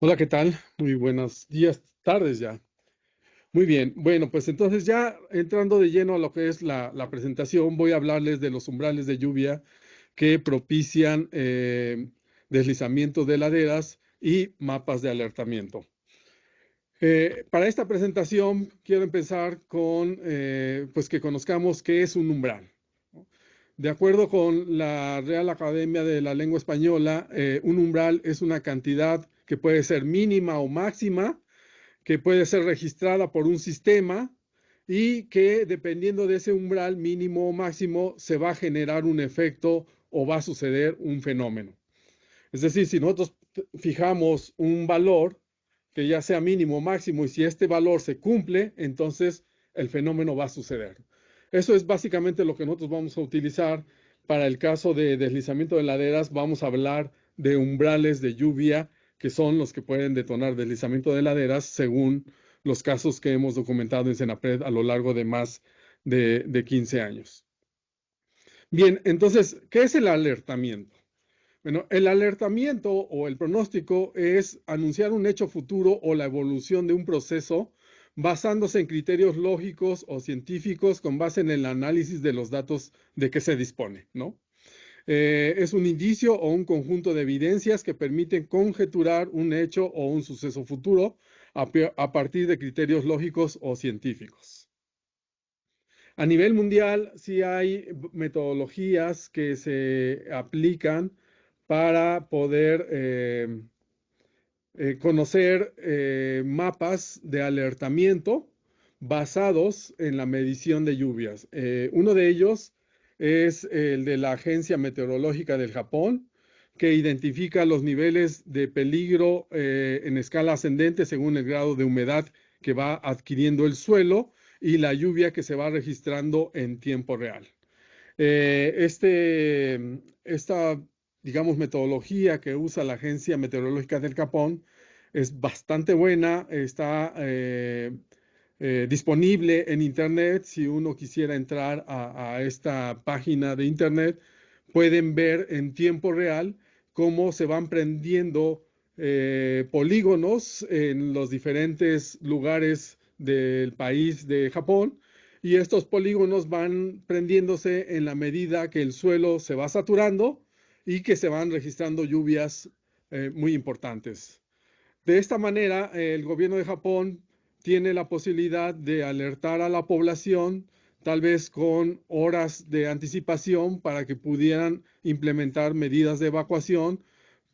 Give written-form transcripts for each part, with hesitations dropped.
Hola, ¿qué tal? Muy buenos días, tardes ya. Muy bien, bueno, pues entonces ya entrando de lleno a lo que es la presentación, voy a hablarles de los umbrales de lluvia que propician deslizamiento de laderas y mapas de alertamiento. Para esta presentación quiero empezar con pues que conozcamos qué es un umbral. De acuerdo con la Real Academia de la Lengua Española, un umbral es una cantidad que puede ser mínima o máxima, que puede ser registrada por un sistema y que dependiendo de ese umbral mínimo o máximo se va a generar un efecto o va a suceder un fenómeno. Es decir, si nosotros fijamos un valor que ya sea mínimo o máximo y si este valor se cumple, entonces el fenómeno va a suceder. Eso es básicamente lo que nosotros vamos a utilizar para el caso de deslizamiento de laderas. Vamos a hablar de umbrales de lluvia que son los que pueden detonar deslizamiento de laderas según los casos que hemos documentado en Senapred a lo largo de más de 15 años. Bien, entonces, ¿qué es el alertamiento? Bueno, el alertamiento o el pronóstico es anunciar un hecho futuro o la evolución de un proceso basándose en criterios lógicos o científicos con base en el análisis de los datos de que se dispone, ¿no? Es un indicio o un conjunto de evidencias que permiten conjeturar un hecho o un suceso futuro a partir de criterios lógicos o científicos. A nivel mundial, sí hay metodologías que se aplican para poder conocer mapas de alertamiento basados en la medición de lluvias. Uno de ellos es el de la Agencia Meteorológica del Japón, que identifica los niveles de peligro en escala ascendente según el grado de humedad que va adquiriendo el suelo y la lluvia que se va registrando en tiempo real. Esta, digamos, metodología que usa la Agencia Meteorológica del Japón es bastante buena, está disponible en Internet. Si uno quisiera entrar a esta página de Internet, pueden ver en tiempo real cómo se van prendiendo polígonos en los diferentes lugares del país de Japón y estos polígonos van prendiéndose en la medida que el suelo se va saturando y que se van registrando lluvias muy importantes. De esta manera, el gobierno de Japón tiene la posibilidad de alertar a la población, tal vez con horas de anticipación, para que pudieran implementar medidas de evacuación,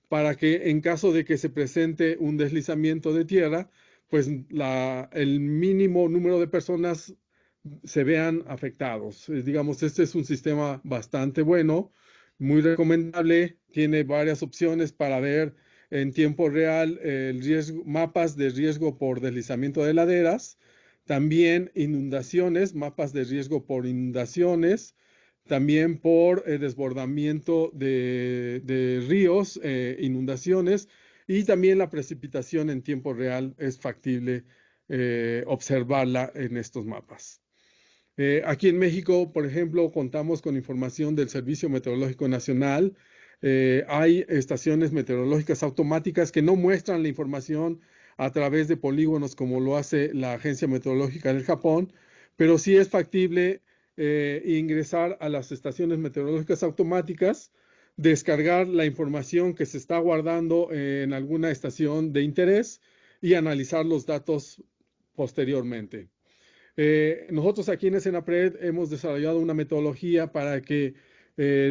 para que en caso de que se presente un deslizamiento de tierra, pues el mínimo número de personas se vean afectados. Digamos, este es un sistema bastante bueno, muy recomendable, tiene varias opciones para ver en tiempo real el riesgo, mapas de riesgo por deslizamiento de laderas, también inundaciones, mapas de riesgo por inundaciones, también por desbordamiento de ríos, inundaciones y también la precipitación en tiempo real es factible observarla en estos mapas. Aquí en México, por ejemplo, contamos con información del Servicio Meteorológico Nacional. Hay estaciones meteorológicas automáticas que no muestran la información a través de polígonos como lo hace la Agencia Meteorológica del Japón, pero sí es factible ingresar a las estaciones meteorológicas automáticas, descargar la información que se está guardando en alguna estación de interés y analizar los datos posteriormente. Nosotros aquí en Escenapred hemos desarrollado una metodología para que,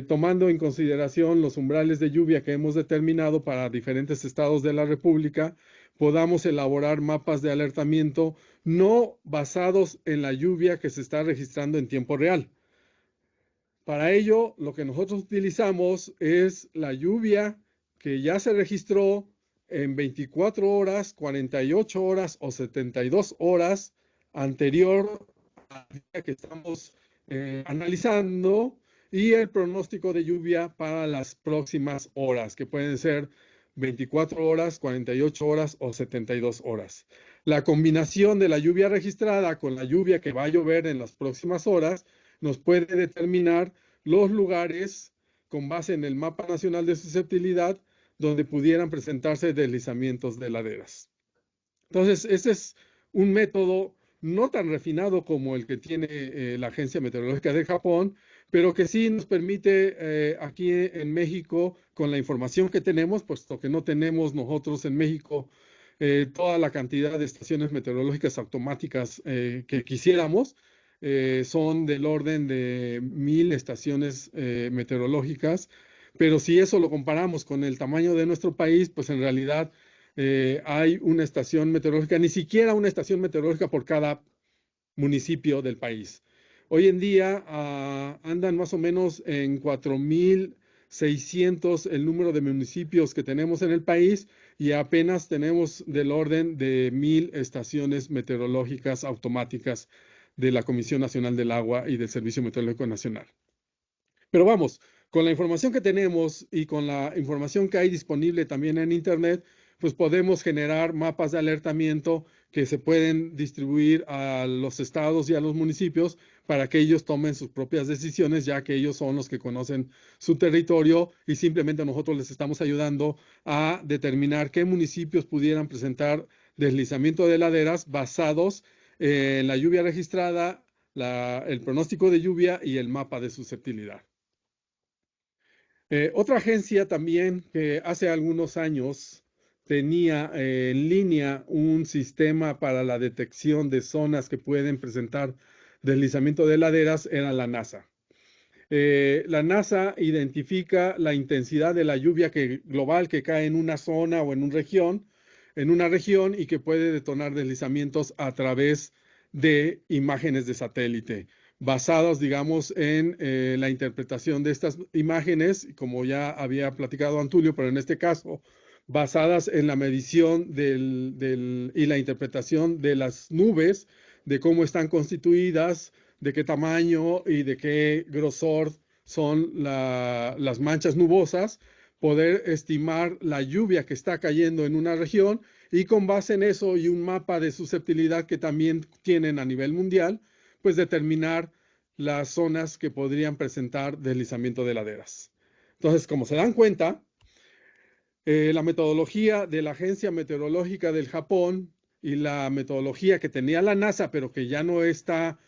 tomando en consideración los umbrales de lluvia que hemos determinado para diferentes estados de la República, podamos elaborar mapas de alertamiento no basados en la lluvia que se está registrando en tiempo real. Para ello, lo que nosotros utilizamos es la lluvia que ya se registró en 24 horas, 48 horas o 72 horas anterior al día que estamos analizando y el pronóstico de lluvia para las próximas horas, que pueden ser 24 horas, 48 horas o 72 horas. La combinación de la lluvia registrada con la lluvia que va a llover en las próximas horas nos puede determinar los lugares con base en el Mapa Nacional de Susceptibilidad donde pudieran presentarse deslizamientos de laderas. Entonces, ese es un método no tan refinado como el que tiene la Agencia Meteorológica de Japón, pero que sí nos permite aquí en México, con la información que tenemos, puesto que no tenemos nosotros en México toda la cantidad de estaciones meteorológicas automáticas que quisiéramos, son del orden de 1000 estaciones meteorológicas, pero si eso lo comparamos con el tamaño de nuestro país, pues en realidad hay una estación meteorológica, ni siquiera una estación meteorológica por cada municipio del país. Hoy en día andan más o menos en 4600 el número de municipios que tenemos en el país y apenas tenemos del orden de 1000 estaciones meteorológicas automáticas de la Comisión Nacional del Agua y del Servicio Meteorológico Nacional. Pero vamos, con la información que tenemos y con la información que hay disponible también en Internet, pues podemos generar mapas de alertamiento que se pueden distribuir a los estados y a los municipios para que ellos tomen sus propias decisiones, ya que ellos son los que conocen su territorio y simplemente nosotros les estamos ayudando a determinar qué municipios pudieran presentar deslizamiento de laderas basados en la lluvia registrada, el pronóstico de lluvia y el mapa de susceptibilidad. Otra agencia también que hace algunos años tenía en línea un sistema para la detección de zonas que pueden presentar deslizamiento de laderas era la NASA. La NASA identifica la intensidad de la lluvia global que cae en una zona o en una región y que puede detonar deslizamientos a través de imágenes de satélite basadas, digamos, en la interpretación de estas imágenes, como ya había platicado Antulio, pero en este caso, basadas en la medición y la interpretación de las nubes, de cómo están constituidas, de qué tamaño y de qué grosor son las manchas nubosas, poder estimar la lluvia que está cayendo en una región y con base en eso y un mapa de susceptibilidad que también tienen a nivel mundial, pues determinar las zonas que podrían presentar deslizamiento de laderas. Entonces, como se dan cuenta, la metodología de la Agencia Meteorológica del Japón y la metodología que tenía la NASA, pero que ya no está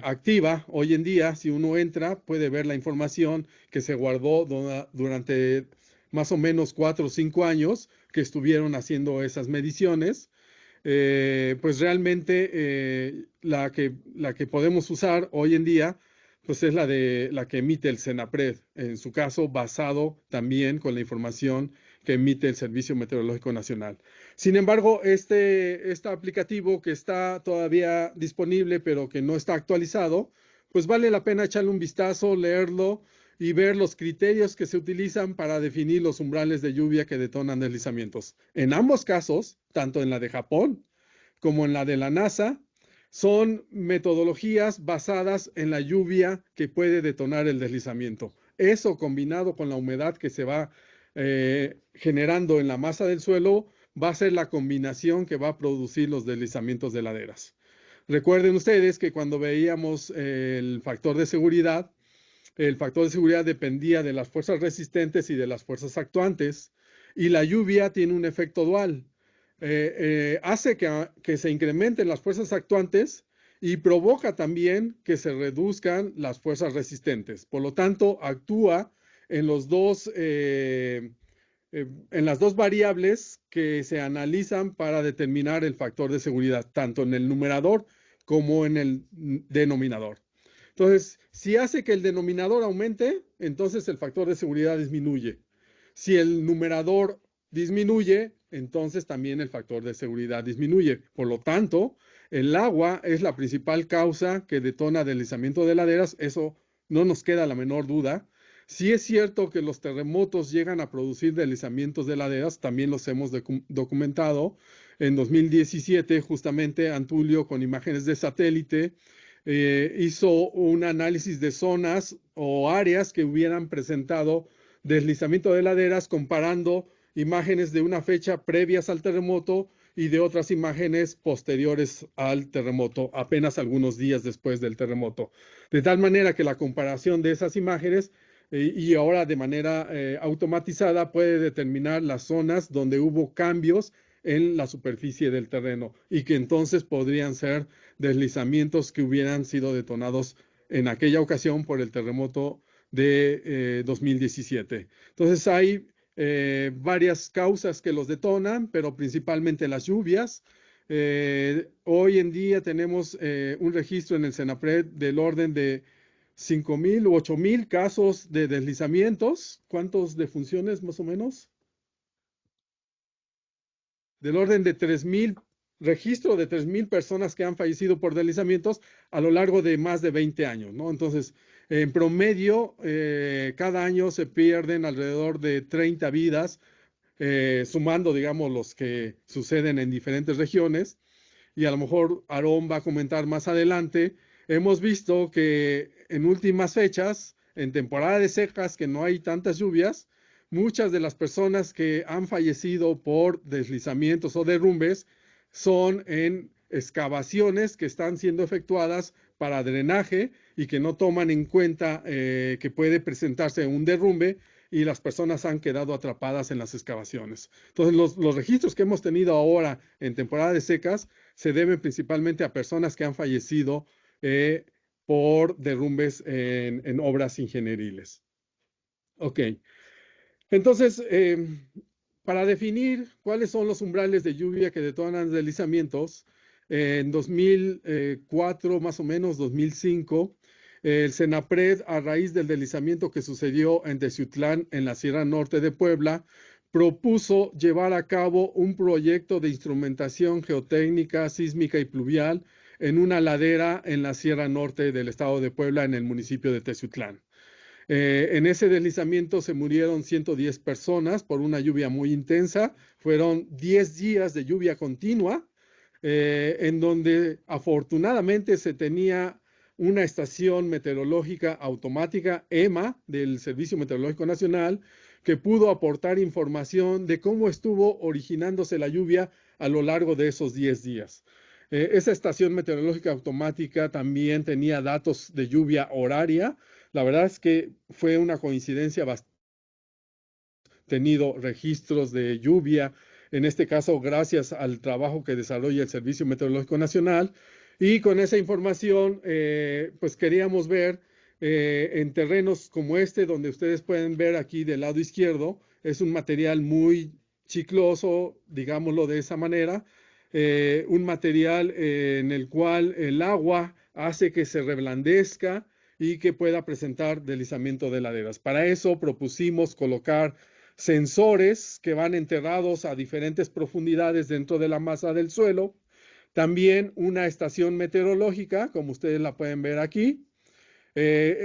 activa hoy en día, si uno entra, puede ver la información que se guardó durante más o menos 4 o 5 años que estuvieron haciendo esas mediciones. Pues realmente la que podemos usar hoy en día pues es la que emite el Senapred, en su caso basado también con la información que emite el Servicio Meteorológico Nacional. Sin embargo, este aplicativo que está todavía disponible pero que no está actualizado, pues vale la pena echarle un vistazo, leerlo y ver los criterios que se utilizan para definir los umbrales de lluvia que detonan deslizamientos. En ambos casos, tanto en la de Japón como en la de la NASA, son metodologías basadas en la lluvia que puede detonar el deslizamiento. Eso combinado con la humedad que se va generando en la masa del suelo va a ser la combinación que va a producir los deslizamientos de laderas. Recuerden ustedes que cuando veíamos el factor de seguridad, el factor de seguridad dependía de las fuerzas resistentes y de las fuerzas actuantes, y la lluvia tiene un efecto dual. Hace que se incrementen las fuerzas actuantes y provoca también que se reduzcan las fuerzas resistentes. Por lo tanto, actúa en en las dos variables que se analizan para determinar el factor de seguridad, tanto en el numerador como en el denominador. Entonces, si hace que el denominador aumente, entonces el factor de seguridad disminuye. Si el numerador disminuye, entonces también el factor de seguridad disminuye. Por lo tanto, el agua es la principal causa que detona deslizamiento de laderas. Eso no nos queda la menor duda. Sí es cierto que los terremotos llegan a producir deslizamientos de laderas, también los hemos documentado. En 2017, justamente, Antulio, con imágenes de satélite, hizo un análisis de zonas o áreas que hubieran presentado deslizamiento de laderas comparando imágenes de una fecha previas al terremoto y de otras imágenes posteriores al terremoto, apenas algunos días después del terremoto. De tal manera que la comparación de esas imágenes y ahora de manera automatizada puede determinar las zonas donde hubo cambios en la superficie del terreno y que entonces podrían ser deslizamientos que hubieran sido detonados en aquella ocasión por el terremoto de 2017. Entonces hay varias causas que los detonan, pero principalmente las lluvias. Hoy en día tenemos un registro en el CENAPRED del orden de 5,000 u 8,000 casos de deslizamientos. ¿Cuántos defunciones más o menos? Del orden de 3,000, registro de 3,000 personas que han fallecido por deslizamientos a lo largo de más de 20 años, ¿no? Entonces, en promedio, cada año se pierden alrededor de 30 vidas, sumando, digamos, los que suceden en diferentes regiones. Y a lo mejor Aarón va a comentar más adelante, hemos visto que en últimas fechas, en temporada de secas, que no hay tantas lluvias, muchas de las personas que han fallecido por deslizamientos o derrumbes son en excavaciones que están siendo efectuadas para drenaje y que no toman en cuenta que puede presentarse un derrumbe y las personas han quedado atrapadas en las excavaciones. Entonces, los registros que hemos tenido ahora en temporada de secas se deben principalmente a personas que han fallecido por derrumbes en obras ingenieriles. Ok, entonces, para definir cuáles son los umbrales de lluvia que detonan deslizamientos, en 2004, más o menos, 2005, el CENAPRED, a raíz del deslizamiento que sucedió en Teciutlán, en la Sierra Norte de Puebla, propuso llevar a cabo un proyecto de instrumentación geotécnica, sísmica y pluvial en una ladera en la Sierra Norte del estado de Puebla, en el municipio de Teciutlán. En ese deslizamiento se murieron 110 personas por una lluvia muy intensa. Fueron 10 días de lluvia continua, en donde afortunadamente se tenía una estación meteorológica automática, EMA, del Servicio Meteorológico Nacional, que pudo aportar información de cómo estuvo originándose la lluvia a lo largo de esos 10 días. Esa estación meteorológica automática también tenía datos de lluvia horaria. La verdad es que fue una coincidencia bastante tenido registros de lluvia, en este caso gracias al trabajo que desarrolla el Servicio Meteorológico Nacional. Y con esa información, pues queríamos ver en terrenos como este, donde ustedes pueden ver aquí del lado izquierdo, es un material muy chicloso, digámoslo de esa manera, un material en el cual el agua hace que se reblandezca y que pueda presentar deslizamiento de laderas. Para eso propusimos colocar sensores que van enterrados a diferentes profundidades dentro de la masa del suelo. También una estación meteorológica, como ustedes la pueden ver aquí.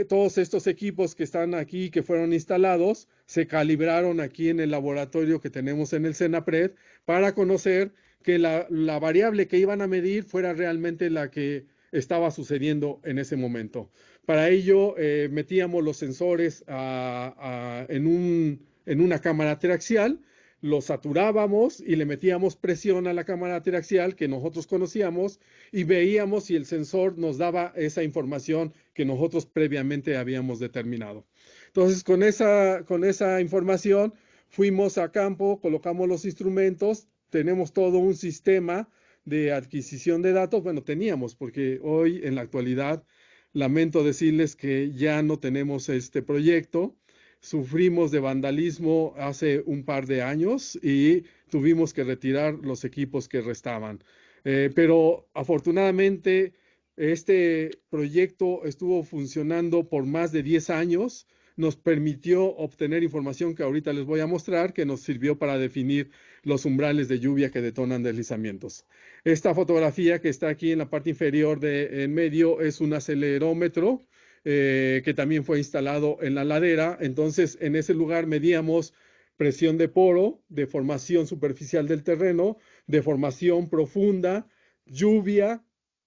Todos estos equipos que están aquí, que fueron instalados, se calibraron aquí en el laboratorio que tenemos en el CENAPRED para conocer que la variable que iban a medir fuera realmente la que estaba sucediendo en ese momento. Para ello, metíamos los sensores en una cámara triaxial, lo saturábamos y le metíamos presión a la cámara teraxial que nosotros conocíamos y veíamos si el sensor nos daba esa información que nosotros previamente habíamos determinado. Entonces, con esa información fuimos a campo, colocamos los instrumentos, tenemos todo un sistema de adquisición de datos. Bueno, teníamos, porque hoy en la actualidad lamento decirles que ya no tenemos este proyecto. Sufrimos de vandalismo hace un par de años y tuvimos que retirar los equipos que restaban. Pero afortunadamente este proyecto estuvo funcionando por más de 10 años. Nos permitió obtener información que ahorita les voy a mostrar, que nos sirvió para definir los umbrales de lluvia que detonan deslizamientos. Esta fotografía que está aquí en la parte inferior en medio es un acelerómetro que también fue instalado en la ladera. Entonces, en ese lugar medíamos presión de poro, deformación superficial del terreno, deformación profunda, lluvia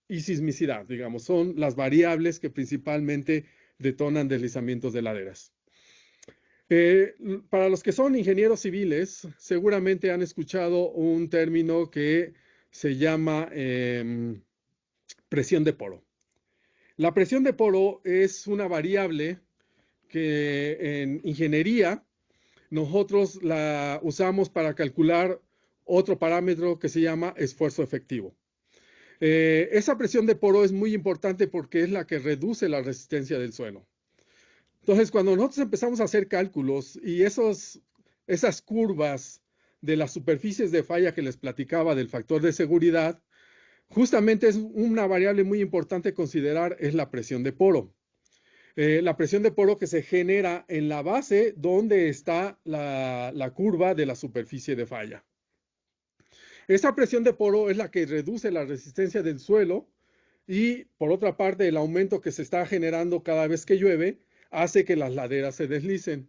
y sismicidad, digamos, son las variables que principalmente detonan deslizamientos de laderas. Para los que son ingenieros civiles, seguramente han escuchado un término que se llama presión de poro. La presión de poro es una variable que en ingeniería nosotros la usamos para calcular otro parámetro que se llama esfuerzo efectivo. Esa presión de poro es muy importante porque es la que reduce la resistencia del suelo. Entonces, cuando nosotros empezamos a hacer cálculos y esas curvas de las superficies de falla que les platicaba del factor de seguridad, justamente es una variable muy importante considerar es la presión de poro. La presión de poro que se genera en la base donde está la curva de la superficie de falla. Esa presión de poro es la que reduce la resistencia del suelo y, por otra parte, el aumento que se está generando cada vez que llueve hace que las laderas se deslicen.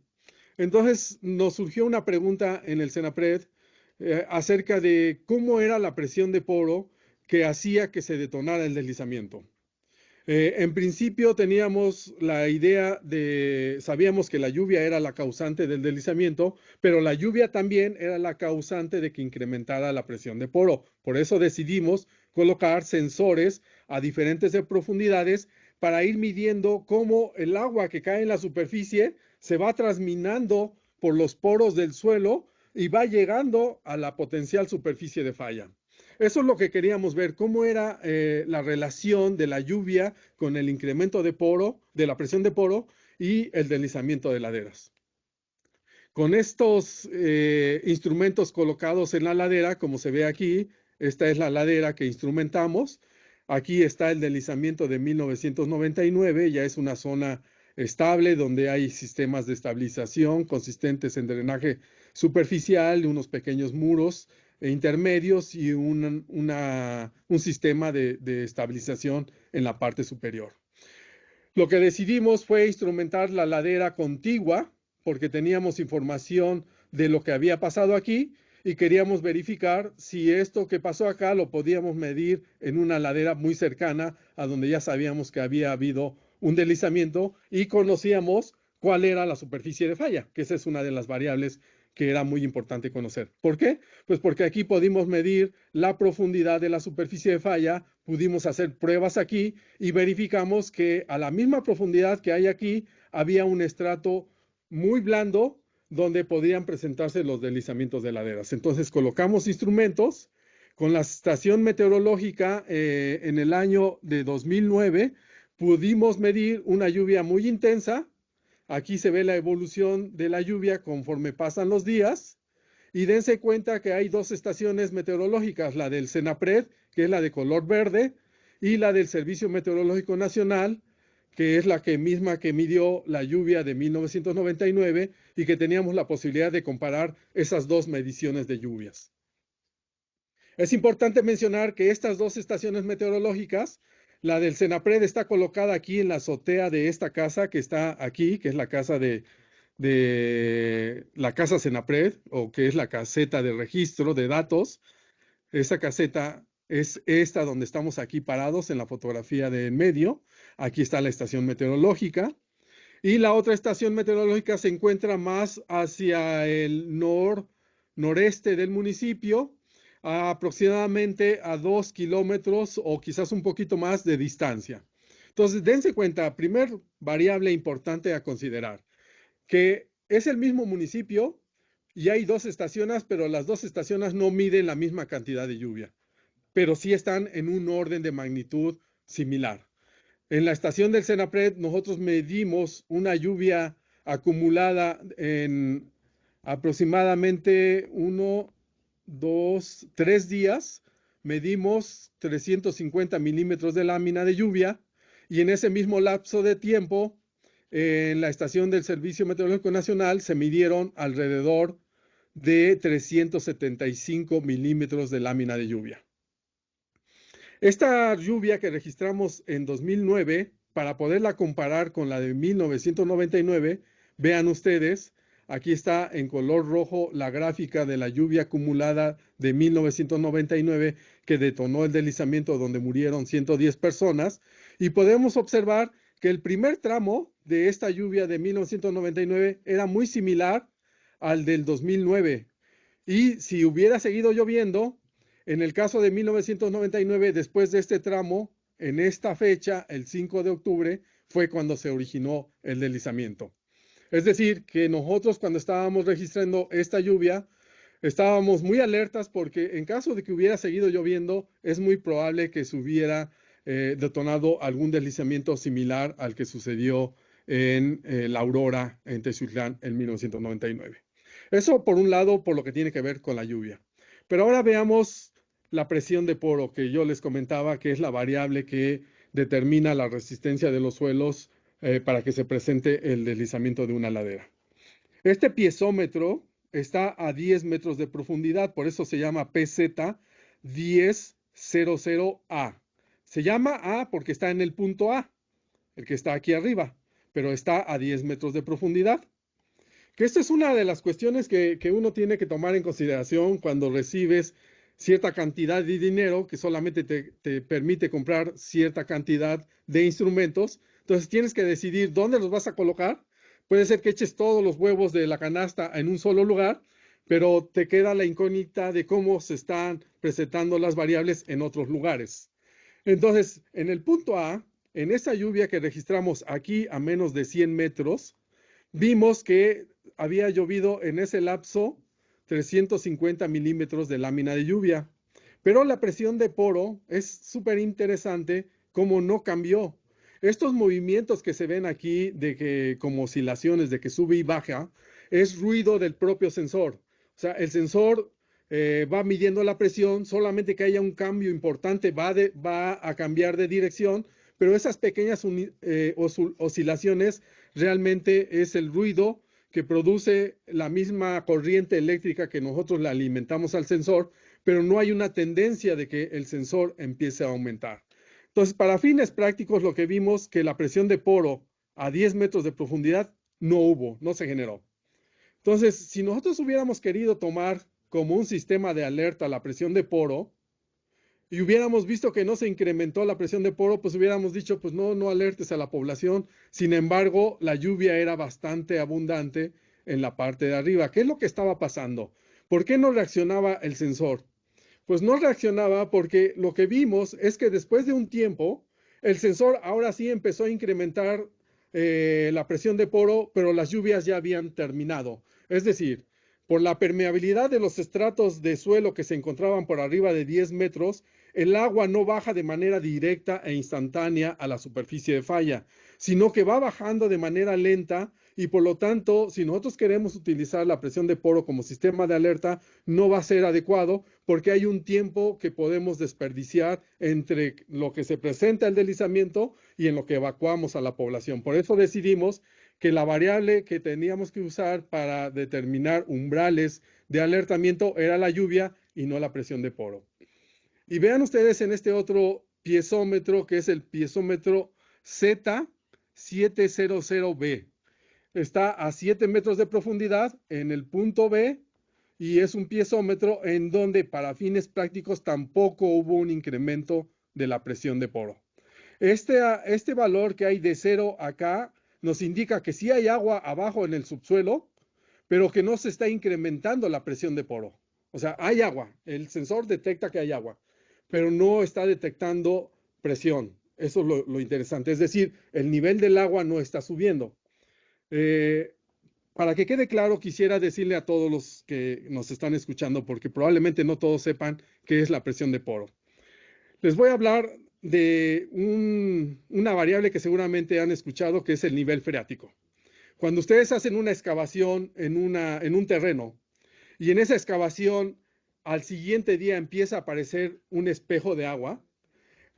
Entonces, nos surgió una pregunta en el CENAPRED acerca de cómo era la presión de poro que hacía que se detonara el deslizamiento. En principio teníamos la idea sabíamos que la lluvia era la causante del deslizamiento, pero la lluvia también era la causante de que incrementara la presión de poro. Por eso decidimos colocar sensores a diferentes profundidades para ir midiendo cómo el agua que cae en la superficie se va transminando por los poros del suelo y va llegando a la potencial superficie de falla. Eso es lo que queríamos ver, cómo era la relación de la lluvia con el incremento de poro, de la presión de poro y el deslizamiento de laderas. Con estos instrumentos colocados en la ladera, como se ve aquí, esta es la ladera que instrumentamos. Aquí está el deslizamiento de 1999, ya es una zona estable donde hay sistemas de estabilización consistentes en drenaje superficial, unos pequeños muros intermedios y un sistema de estabilización en la parte superior. Lo que decidimos fue instrumentar la ladera contigua porque teníamos información de lo que había pasado aquí y queríamos verificar si esto que pasó acá lo podíamos medir en una ladera muy cercana a donde ya sabíamos que había habido un deslizamiento y conocíamos cuál era la superficie de falla, que esa es una de las variables que era muy importante conocer. ¿Por qué? Pues porque aquí pudimos medir la profundidad de la superficie de falla, pudimos hacer pruebas aquí y verificamos que a la misma profundidad que hay aquí había un estrato muy blando donde podrían presentarse los deslizamientos de laderas. Entonces colocamos instrumentos con la estación meteorológica en el año de 2009, pudimos medir una lluvia muy intensa. Aquí se ve la evolución de la lluvia conforme pasan los días y dense cuenta que hay dos estaciones meteorológicas, la del CENAPRED, que es la de color verde, y la del Servicio Meteorológico Nacional, que es la misma que midió la lluvia de 1999 y que teníamos la posibilidad de comparar esas dos mediciones de lluvias. Es importante mencionar que estas dos estaciones meteorológicas, la del CENAPRED está colocada aquí en la azotea de esta casa que está aquí, que es la casa de la casa CENAPRED, o que es la caseta de registro de datos. Esa caseta es esta donde estamos aquí parados en la fotografía de en medio. Aquí está la estación meteorológica. Y la otra estación meteorológica se encuentra más hacia el noreste del municipio, aproximadamente a 2 kilómetros o quizás un poquito más de distancia. Entonces, dense cuenta, primer variable importante a considerar, que es el mismo municipio y hay dos estaciones, pero las dos estaciones no miden la misma cantidad de lluvia, pero sí están en un orden de magnitud similar. En la estación del Senapred nosotros medimos una lluvia acumulada en aproximadamente 3 días. Medimos 350 milímetros de lámina de lluvia y en ese mismo lapso de tiempo en la estación del Servicio Meteorológico Nacional se midieron alrededor de 375 milímetros de lámina de lluvia. Esta lluvia que registramos en 2009, para poderla comparar con la de 1999, vean ustedes, aquí está en color rojo la gráfica de la lluvia acumulada de 1999 que detonó el deslizamiento donde murieron 110 personas y podemos observar que el primer tramo de esta lluvia de 1999 era muy similar al del 2009 y si hubiera seguido lloviendo, en el caso de 1999, después de este tramo, en esta fecha, el 5 de octubre, fue cuando se originó el deslizamiento. Es decir, que nosotros cuando estábamos registrando esta lluvia, estábamos muy alertas porque en caso de que hubiera seguido lloviendo, es muy probable que se hubiera detonado algún deslizamiento similar al que sucedió en la Aurora en Teziutlán en 1999. Eso por un lado, por lo que tiene que ver con la lluvia. Pero ahora veamos la presión de poro que yo les comentaba, que es la variable que determina la resistencia de los suelos para que se presente el deslizamiento de una ladera. Este piezómetro está a 10 metros de profundidad, por eso se llama PZ 1000A. Se llama A porque está en el punto A, el que está aquí arriba, pero está a 10 metros de profundidad. Que esta es una de las cuestiones que uno tiene que tomar en consideración cuando recibes cierta cantidad de dinero que solamente te permite comprar cierta cantidad de instrumentos. Entonces tienes que decidir dónde los vas a colocar. Puede ser que eches todos los huevos de la canasta en un solo lugar, pero te queda la incógnita de cómo se están presentando las variables en otros lugares. Entonces, en el punto A, en esa lluvia que registramos aquí a menos de 100 metros, vimos que había llovido en ese lapso 350 milímetros de lámina de lluvia. Pero la presión de poro es súper interesante cómo no cambió. Estos movimientos que se ven aquí de que como oscilaciones de que sube y baja es ruido del propio sensor. O sea, el sensor va midiendo la presión, solamente que haya un cambio importante va a cambiar de dirección, pero esas pequeñas oscilaciones realmente es el ruido que produce la misma corriente eléctrica que nosotros le alimentamos al sensor, pero no hay una tendencia de que el sensor empiece a aumentar. Entonces, para fines prácticos, lo que vimos que la presión de poro a 10 metros de profundidad no se generó. Entonces, si nosotros hubiéramos querido tomar como un sistema de alerta la presión de poro, y hubiéramos visto que no se incrementó la presión de poro, pues hubiéramos dicho, pues no alertes a la población. Sin embargo, la lluvia era bastante abundante en la parte de arriba. ¿Qué es lo que estaba pasando? ¿Por qué no reaccionaba el sensor? Pues no reaccionaba porque lo que vimos es que después de un tiempo, el sensor ahora sí empezó a incrementar la presión de poro, pero las lluvias ya habían terminado. Es decir, por la permeabilidad de los estratos de suelo que se encontraban por arriba de 10 metros, el agua no baja de manera directa e instantánea a la superficie de falla, sino que va bajando de manera lenta y por lo tanto, si nosotros queremos utilizar la presión de poro como sistema de alerta, no va a ser adecuado porque hay un tiempo que podemos desperdiciar entre lo que se presenta el deslizamiento y en lo que evacuamos a la población. Por eso decidimos que la variable que teníamos que usar para determinar umbrales de alertamiento era la lluvia y no la presión de poro. Y vean ustedes en este otro piezómetro, que es el piezómetro Z700B. Está a 7 metros de profundidad en el punto B y es un piezómetro en donde para fines prácticos tampoco hubo un incremento de la presión de poro. Este valor que hay de 0 acá nos indica que sí hay agua abajo en el subsuelo, pero que no se está incrementando la presión de poro. O sea, hay agua, el sensor detecta que hay agua, pero no está detectando presión. Eso es lo interesante. Es decir, el nivel del agua no está subiendo. Eh, para que quede claro, quisiera decirle a todos los que nos están escuchando, porque probablemente no todos sepan qué es la presión de poro. Les voy a hablar de una variable que seguramente han escuchado, que es el nivel freático. Cuando ustedes hacen una excavación en un terreno y en esa excavación al siguiente día empieza a aparecer un espejo de agua,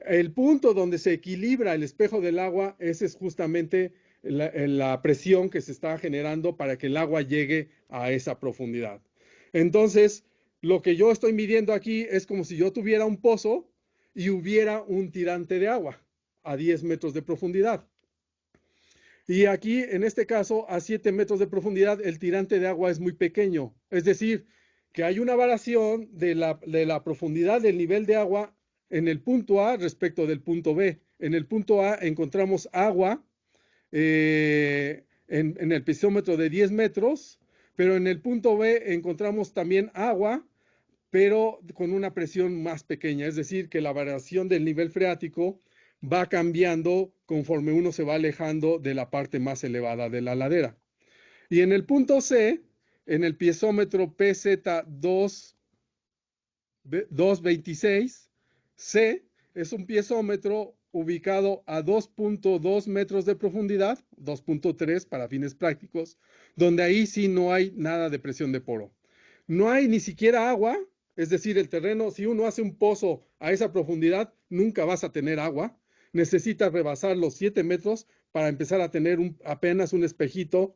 el punto donde se equilibra el espejo del agua, ese es justamente la presión que se está generando para que el agua llegue a esa profundidad. Entonces, lo que yo estoy midiendo aquí es como si yo tuviera un pozo y hubiera un tirante de agua a 10 metros de profundidad. Y aquí, en este caso, a 7 metros de profundidad, el tirante de agua es muy pequeño. Es decir, que hay una variación de la profundidad del nivel de agua en el punto A respecto del punto B. En el punto A encontramos agua en el pisómetro de 10 metros, pero en el punto B encontramos también agua, pero con una presión más pequeña. Es decir, que la variación del nivel freático va cambiando conforme uno se va alejando de la parte más elevada de la ladera. Y en el punto C, en el piezómetro PZ226, C es un piezómetro ubicado a 2.2 metros de profundidad, 2.3 para fines prácticos, donde ahí sí no hay nada de presión de poro. No hay ni siquiera agua, es decir, el terreno, si uno hace un pozo a esa profundidad, nunca vas a tener agua. Necesitas rebasar los 7 metros para empezar a tener apenas un espejito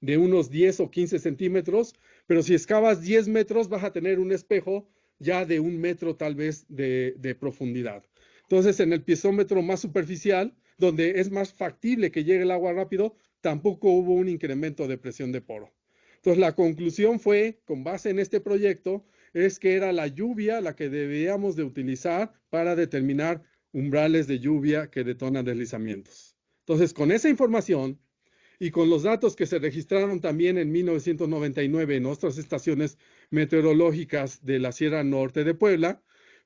de unos 10 o 15 centímetros, pero si excavas 10 metros vas a tener un espejo ya de 1 metro tal vez de profundidad. Entonces, en el piezómetro más superficial, donde es más factible que llegue el agua rápido, tampoco hubo un incremento de presión de poro. Entonces, la conclusión fue, con base en este proyecto, es que era la lluvia la que debíamos de utilizar para determinar umbrales de lluvia que detonan deslizamientos. Entonces, con esa información y con los datos que se registraron también en 1999 en otras estaciones meteorológicas de la Sierra Norte de Puebla,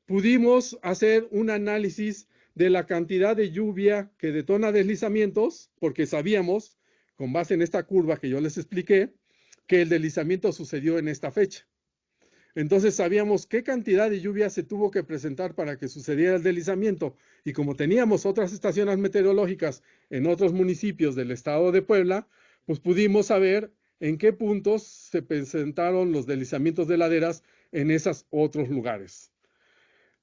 pudimos hacer un análisis de la cantidad de lluvia que detona deslizamientos, porque sabíamos, con base en esta curva que yo les expliqué, que el deslizamiento sucedió en esta fecha. Entonces sabíamos qué cantidad de lluvia se tuvo que presentar para que sucediera el deslizamiento. Y como teníamos otras estaciones meteorológicas en otros municipios del estado de Puebla, pues pudimos saber en qué puntos se presentaron los deslizamientos de laderas en esos otros lugares.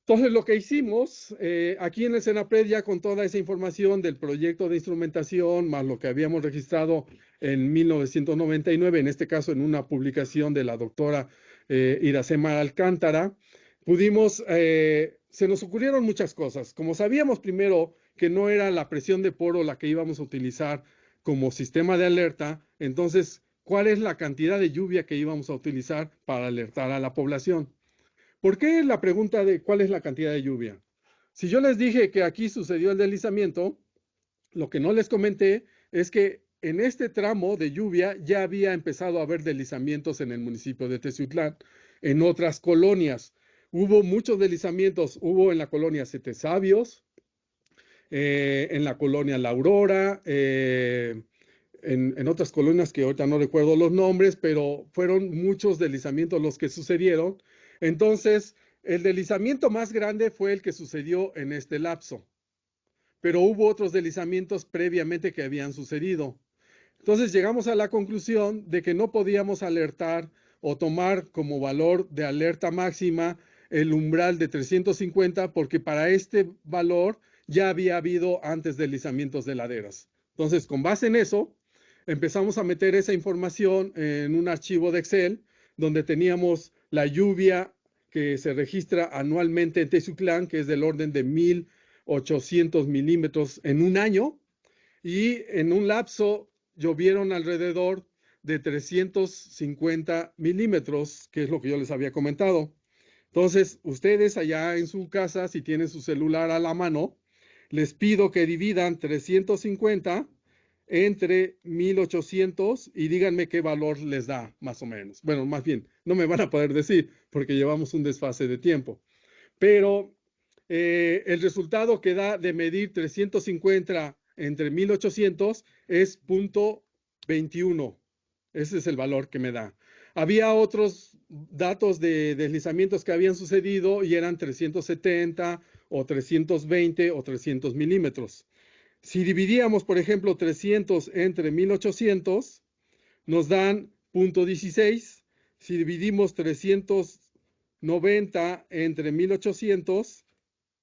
Entonces, lo que hicimos aquí en el Senapred, ya con toda esa información del proyecto de instrumentación, más lo que habíamos registrado en 1999, en este caso en una publicación de la doctora Iracema Alcántara, se nos ocurrieron muchas cosas. Como sabíamos primero que no era la presión de poro la que íbamos a utilizar como sistema de alerta, entonces, ¿cuál es la cantidad de lluvia que íbamos a utilizar para alertar a la población? ¿Por qué la pregunta de cuál es la cantidad de lluvia? Si yo les dije que aquí sucedió el deslizamiento, lo que no les comenté es que en este tramo de lluvia ya había empezado a haber deslizamientos en el municipio de Teciutlán, en otras colonias. Hubo muchos deslizamientos, hubo en la colonia Siete Sabios, en la colonia La Aurora, en otras colonias que ahorita no recuerdo los nombres, pero fueron muchos deslizamientos los que sucedieron. Entonces, el deslizamiento más grande fue el que sucedió en este lapso, pero hubo otros deslizamientos previamente que habían sucedido. Entonces llegamos a la conclusión de que no podíamos alertar o tomar como valor de alerta máxima el umbral de 350 porque para este valor ya había habido antes deslizamientos de laderas. Entonces, con base en eso, empezamos a meter esa información en un archivo de Excel donde teníamos la lluvia que se registra anualmente en Teciutlán, que es del orden de 1,800 milímetros en un año, y en un lapso llovieron alrededor de 350 milímetros, que es lo que yo les había comentado. Entonces, ustedes allá en su casa, si tienen su celular a la mano, les pido que dividan 350 entre 1800 y díganme qué valor les da, más o menos. Bueno, más bien, no me van a poder decir porque llevamos un desfase de tiempo. Pero el resultado que da de medir 350 entre 1800 es 0.21. Ese es el valor que me da. Había otros datos de deslizamientos que habían sucedido y eran 370 o 320 o 300 milímetros. Si dividíamos, por ejemplo, 300 entre 1800, nos dan 0.16. Si dividimos 390 entre 1800,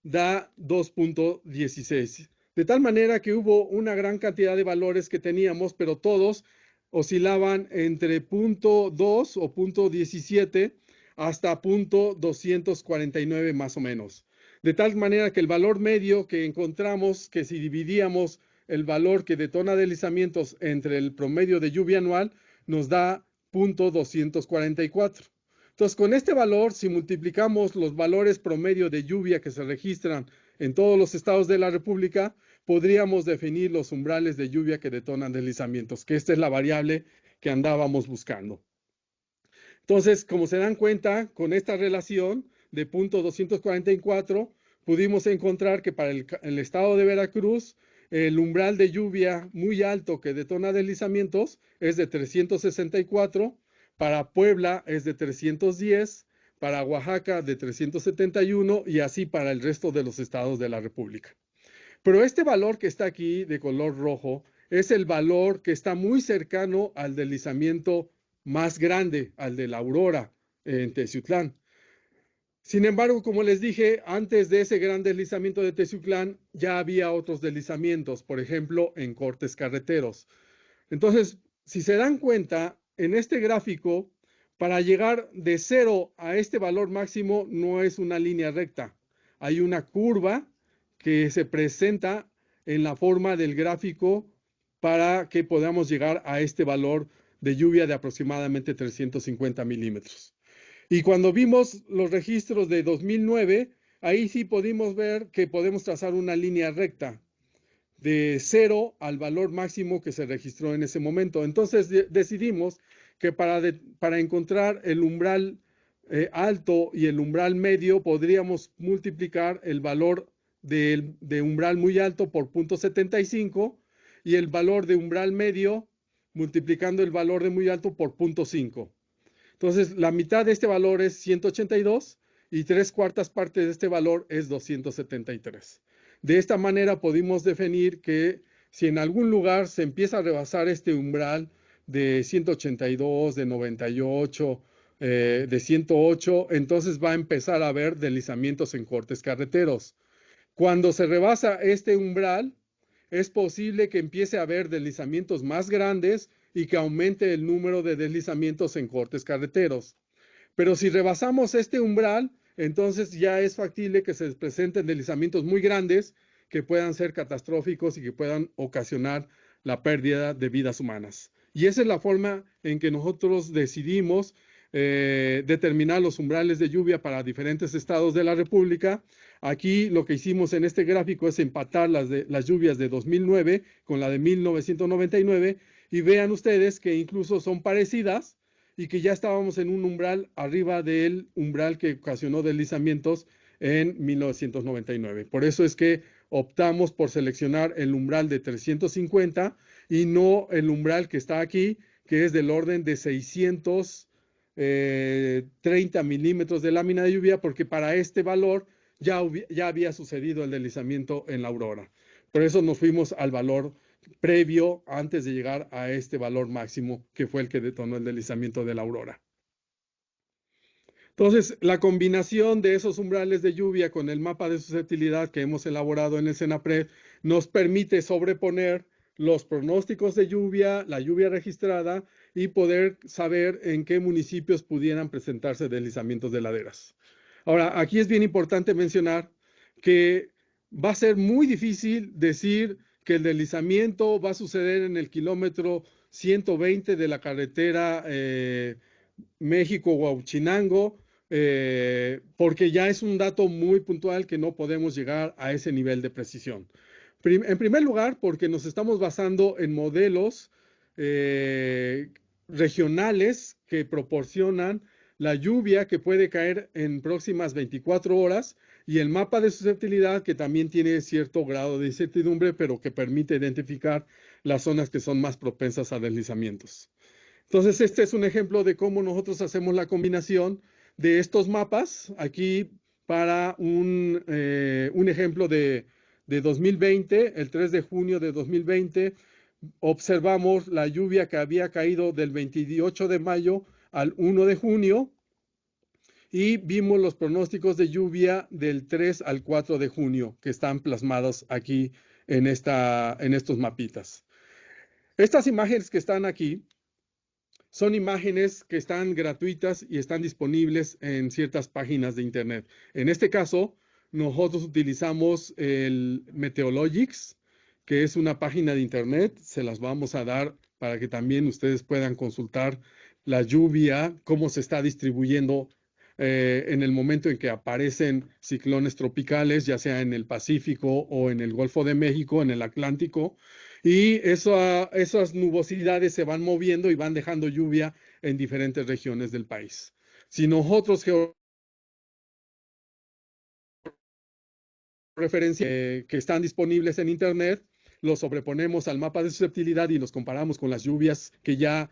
da 2.16. De tal manera que hubo una gran cantidad de valores que teníamos, pero todos oscilaban entre 0.2 o 0.17 hasta 0.249 más o menos. De tal manera que el valor medio que encontramos, que si dividíamos el valor que detona deslizamientos entre el promedio de lluvia anual, nos da 0.244. Entonces, con este valor, si multiplicamos los valores promedio de lluvia que se registran en todos los estados de la República, podríamos definir los umbrales de lluvia que detonan deslizamientos, que esta es la variable que andábamos buscando. Entonces, como se dan cuenta, con esta relación de 0.244, pudimos encontrar que para el estado de Veracruz, el umbral de lluvia muy alto que detona deslizamientos es de 364, para Puebla es de 310, para Oaxaca de 371 y así para el resto de los estados de la República. Pero este valor que está aquí de color rojo es el valor que está muy cercano al deslizamiento más grande, al de la Aurora en Teciutlán. Sin embargo, como les dije, antes de ese gran deslizamiento de Teciutlán ya había otros deslizamientos, por ejemplo, en cortes carreteros. Entonces, si se dan cuenta, en este gráfico, para llegar de 0 a este valor máximo no es una línea recta. Hay una curva que se presenta en la forma del gráfico para que podamos llegar a este valor de lluvia de aproximadamente 350 milímetros. Y cuando vimos los registros de 2009, ahí sí pudimos ver que podemos trazar una línea recta de 0 al valor máximo que se registró en ese momento. Entonces decidimos que para encontrar el umbral alto y el umbral medio podríamos multiplicar el valor de umbral muy alto por 0.75 y el valor de umbral medio multiplicando el valor de muy alto por 0.5. Entonces, la mitad de este valor es 182 y 3/4 partes de este valor es 273. De esta manera pudimos definir que si en algún lugar se empieza a rebasar este umbral de 182, de 98, de 108, entonces va a empezar a haber deslizamientos en cortes carreteros. Cuando se rebasa este umbral, es posible que empiece a haber deslizamientos más grandes y que aumente el número de deslizamientos en cortes carreteros. Pero si rebasamos este umbral, entonces ya es factible que se presenten deslizamientos muy grandes que puedan ser catastróficos y que puedan ocasionar la pérdida de vidas humanas. Y esa es la forma en que nosotros decidimos determinar los umbrales de lluvia para diferentes estados de la República. Aquí lo que hicimos en este gráfico es empatar las lluvias de 2009 con la de 1999 y vean ustedes que incluso son parecidas y que ya estábamos en un umbral arriba del umbral que ocasionó deslizamientos en 1999. Por eso es que optamos por seleccionar el umbral de 350 y no el umbral que está aquí, que es del orden de 630 milímetros de lámina de lluvia, porque para este valor ya había sucedido el deslizamiento en la Aurora. Por eso nos fuimos al valor previo antes de llegar a este valor máximo que fue el que detonó el deslizamiento de la Aurora. Entonces, la combinación de esos umbrales de lluvia con el mapa de susceptibilidad que hemos elaborado en el CENAPRED nos permite sobreponer los pronósticos de lluvia, la lluvia registrada y poder saber en qué municipios pudieran presentarse deslizamientos de laderas. Ahora, aquí es bien importante mencionar que va a ser muy difícil decir que el deslizamiento va a suceder en el kilómetro 120 de la carretera México-Huauchinango, porque ya es un dato muy puntual que no podemos llegar a ese nivel de precisión. En primer lugar, porque nos estamos basando en modelos regionales que proporcionan la lluvia que puede caer en próximas 24 horas y el mapa de susceptibilidad que también tiene cierto grado de incertidumbre, pero que permite identificar las zonas que son más propensas a deslizamientos. Entonces, este es un ejemplo de cómo nosotros hacemos la combinación de estos mapas. Aquí para un ejemplo de 2020, el 3 de junio de 2020, observamos la lluvia que había caído del 28 de mayo al 1 de junio y vimos los pronósticos de lluvia del 3 al 4 de junio que están plasmados aquí en estos mapitas. Estas imágenes que están aquí son imágenes que están gratuitas y están disponibles en ciertas páginas de internet. En este caso, nosotros utilizamos el Meteorologics, que es una página de internet. Se las vamos a dar para que también ustedes puedan consultar la lluvia, cómo se está distribuyendo en el momento en que aparecen ciclones tropicales, ya sea en el Pacífico o en el Golfo de México, en el Atlántico. Y esas nubosidades se van moviendo y van dejando lluvia en diferentes regiones del país. Si nosotros georreferencias que están disponibles en Internet, los sobreponemos al mapa de susceptibilidad y los comparamos con las lluvias que ya